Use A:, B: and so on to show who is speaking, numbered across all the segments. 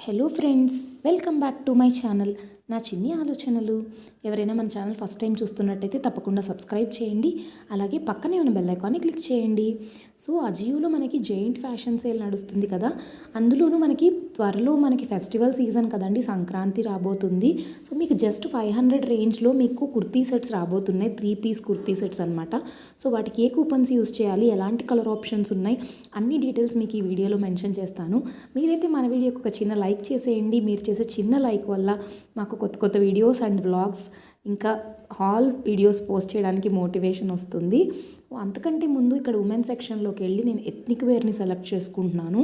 A: Hello friends, welcome back to my channel. నా చిన్ని ఆలోచనలు. ఎవరైనా మన ఛానల్ ఫస్ట్ టైం చూస్తున్నట్టయితే తప్పకుండా సబ్స్క్రైబ్ చేయండి. అలాగే పక్కనే ఉన్న బెల్ ఐకాన్ని క్లిక్ చేయండి. సో అజియోలో మనకి జెయింట్ ఫ్యాషన్ సేల్ నడుస్తుంది కదా, అందులోనూ మనకి త్వరలో మనకి ఫెస్టివల్ సీజన్ కదండి, సంక్రాంతి రాబోతుంది. సో మీకు జస్ట్ 500 రేంజ్లో మీకు కుర్తీ సెట్స్ రాబోతున్నాయి. 3 పీస్ కుర్తీ సెట్స్ అనమాట. సో వాటికి ఏ కూపన్స్ యూస్ చేయాలి, ఎలాంటి కలర్ ఆప్షన్స్ ఉన్నాయి, అన్ని డీటెయిల్స్ మీకు ఈ వీడియోలో మెన్షన్ చేస్తాను. మీరైతే మన వీడియోకి ఒక చిన్న లైక్ చేసేయండి. మీరు చేసే చిన్న లైక్ వల్ల మాకు కొత్త కొత్త వీడియోస్ అండ్ వ్లాగ్స్ ఇంకా హాల్ వీడియోస్ పోస్ట్ చేయడానికి మోటివేషన్ వస్తుంది. అంతకంటే ముందు ఇక్కడ ఉమెన్ సెక్షన్లోకి వెళ్ళి నేను ఎథ్నిక్ వేర్ని సెలెక్ట్ చేసుకుంటున్నాను.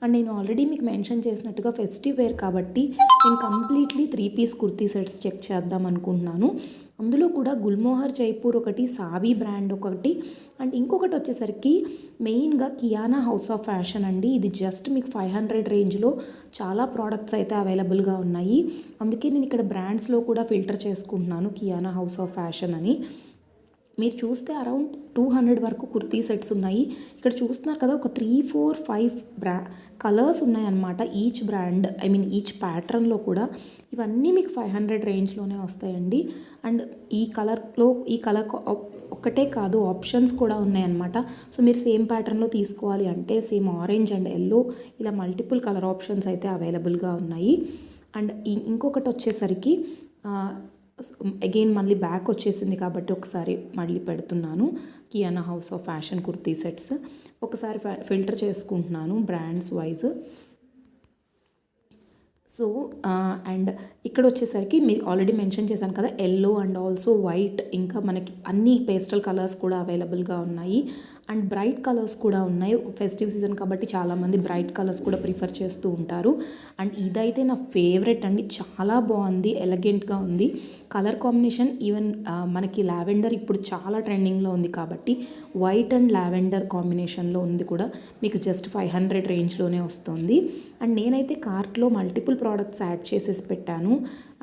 A: అండ్ నేను ఆల్రెడీ మీకు మెన్షన్ చేసినట్టుగా ఫెస్టివ్ వేర్ కాబట్టి నేను completely 3 piece kurti sets check చేద్దాం అనుకుంటున్నాను. అందులో కూడా గుల్మోహర్ జైపూర్ ఒకటి, సావీ బ్రాండ్ ఒకటి, అండ్ ఇంకొకటి వచ్చేసరికి మెయిన్గా కియానా హౌస్ ఆఫ్ ఫ్యాషన్ అండి. ఇది జస్ట్ మీకు 500 రేంజ్లో చాలా ప్రోడక్ట్స్ అయితే అవైలబుల్గా ఉన్నాయి. అందుకే నేను ఇక్కడ బ్రాండ్స్లో కూడా ఫిల్టర్ చేసుకుంటున్నాను కియానా హౌస్ ఆఫ్ ఫ్యాషన్ అని. మీరు చూస్తే అరౌండ్ 200 వరకు కుర్తీ సెట్స్ ఉన్నాయి. ఇక్కడ చూస్తున్నారు కదా, ఒక 3, 4, 5 కలర్స్ ఉన్నాయన్నమాట. ఈచ్ బ్రాండ్ ఈచ్ ప్యాటర్న్లో కూడా ఇవన్నీ మీకు 500 రేంజ్లోనే వస్తాయండి. అండ్ ఈ కలర్ ఒక్కటే కాదు, ఆప్షన్స్ కూడా ఉన్నాయన్నమాట. సో మీరు సేమ్ ప్యాటర్న్లో తీసుకోవాలి అంటే సేమ్ ఆరెంజ్ అండ్ ఎల్లో ఇలా మల్టిపుల్ కలర్ ఆప్షన్స్ అయితే అవైలబుల్గా ఉన్నాయి. అండ్ ఇంకొకటి వచ్చేసరికి అగైన్ మళ్ళీ బ్యాక్ వచ్చేసింది కాబట్టి ఒకసారి మళ్ళీ పెడుతున్నాను. Kiana house of fashion kurti sets ఒకసారి ఫిల్టర్ చేసుకుంటున్నాను బ్రాండ్స్ వైజ్. సో అండ్ ఇక్కడ వచ్చేసరికి మీరు ఆల్రెడీ మెన్షన్ చేశాను కదా, ఎల్లో అండ్ ఆల్సో వైట్, ఇంకా మనకి అన్ని పేస్టల్ కలర్స్ కూడా అవైలబుల్గా ఉన్నాయి. అండ్ బ్రైట్ కలర్స్ కూడా ఉన్నాయి. ఫెస్టివ్ సీజన్ కాబట్టి చాలామంది బ్రైట్ కలర్స్ కూడా ప్రిఫర్ చేస్తూ ఉంటారు. అండ్ ఇదైతే నా ఫేవరెట్ అండి, చాలా బాగుంది, ఎలగెంట్గా ఉంది కలర్ కాంబినేషన్. ఈవెన్ మనకి లావెండర్ ఇప్పుడు చాలా ట్రెండింగ్లో ఉంది కాబట్టి వైట్ అండ్ లావెండర్ కాంబినేషన్లో ఉంది కూడా మీకు జస్ట్ 500 రేంజ్లోనే వస్తుంది. అండ్ నేనైతే కార్ట్లో మల్టిపుల్ ప్రోడక్ట్స్ యాడ్ చేసేసి పెట్టాను.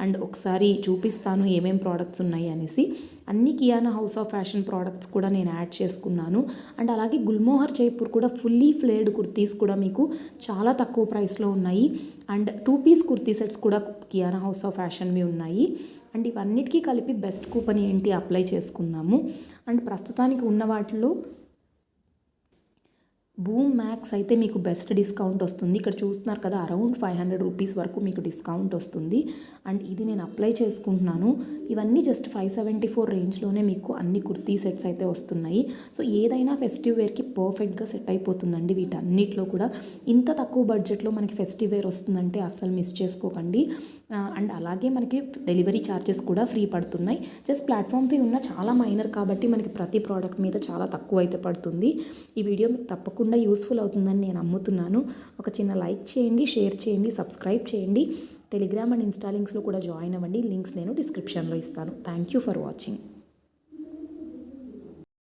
A: అండ్ ఒకసారి చూపిస్తాను ఏమేం ప్రోడక్ట్స్ ఉన్నాయి అనేసి. అన్ని Kiana house of fashion products కూడా నేను యాడ్ చేసుకున్నాను. అండ్ అలాగే గుల్మోహర్ జైపూర్ కూడా ఫుల్లీ ఫ్లేర్డ్ కుర్తీస్ కూడా మీకు చాలా తక్కువ ప్రైస్లో ఉన్నాయి. అండ్ 2 పీస్ కుర్తీ సెట్స్ కూడా కియానా హౌస్ ఆఫ్ ఫ్యాషన్వి ఉన్నాయి. అండ్ ఇవన్నిటికీ కలిపి బెస్ట్ కూపన్ ఏంటి అప్లై చేసుకుందాము. అండ్ ప్రస్తుతానికి ఉన్న వాటిలో బూమ్ మ్యాక్స్ అయితే మీకు బెస్ట్ డిస్కౌంట్ వస్తుంది. ఇక్కడ చూస్తున్నారు కదా, అరౌండ్ 500 రూపీస్ వరకు మీకు డిస్కౌంట్ వస్తుంది. అండ్ ఇది నేను అప్లై చేసుకుంటున్నాను. ఇవన్నీ జస్ట్ 574 రేంజ్లోనే మీకు అన్ని కుర్తీ సెట్స్ అయితే వస్తున్నాయి. సో ఏదైనా ఫెస్టివ్ వేర్కి పర్ఫెక్ట్గా సెట్ అయిపోతుందండి. వీటన్నిటిలో కూడా ఇంత తక్కువ బడ్జెట్లో మనకి ఫెస్టివ్ వేర్ వస్తుందంటే అస్సలు మిస్ చేసుకోకండి. అండ్ అలాగే మనకి డెలివరీ ఛార్జెస్ కూడా ఫ్రీ పడుతున్నాయి. జస్ట్ ప్లాట్ఫామ్ ఫీ ఉన్న చాలా మైనర్ కాబట్టి మనకి ప్రతి ప్రోడక్ట్ మీద చాలా తక్కువ అయితే పడుతుంది. ఈ వీడియో మీకు తప్పకుండా యూస్ఫుల్ అవుతుందని నేను నమ్ముతున్నాను. ఒక చిన్న లైక్ చేయండి, షేర్ చేయండి, సబ్స్క్రైబ్ చేయండి. టెలిగ్రామ్ అండ్ ఇన్స్టా లింక్స్లో కూడా జాయిన్ అవ్వండి. లింక్స్ నేను డిస్క్రిప్షన్లో ఇస్తాను. Thank you for watching.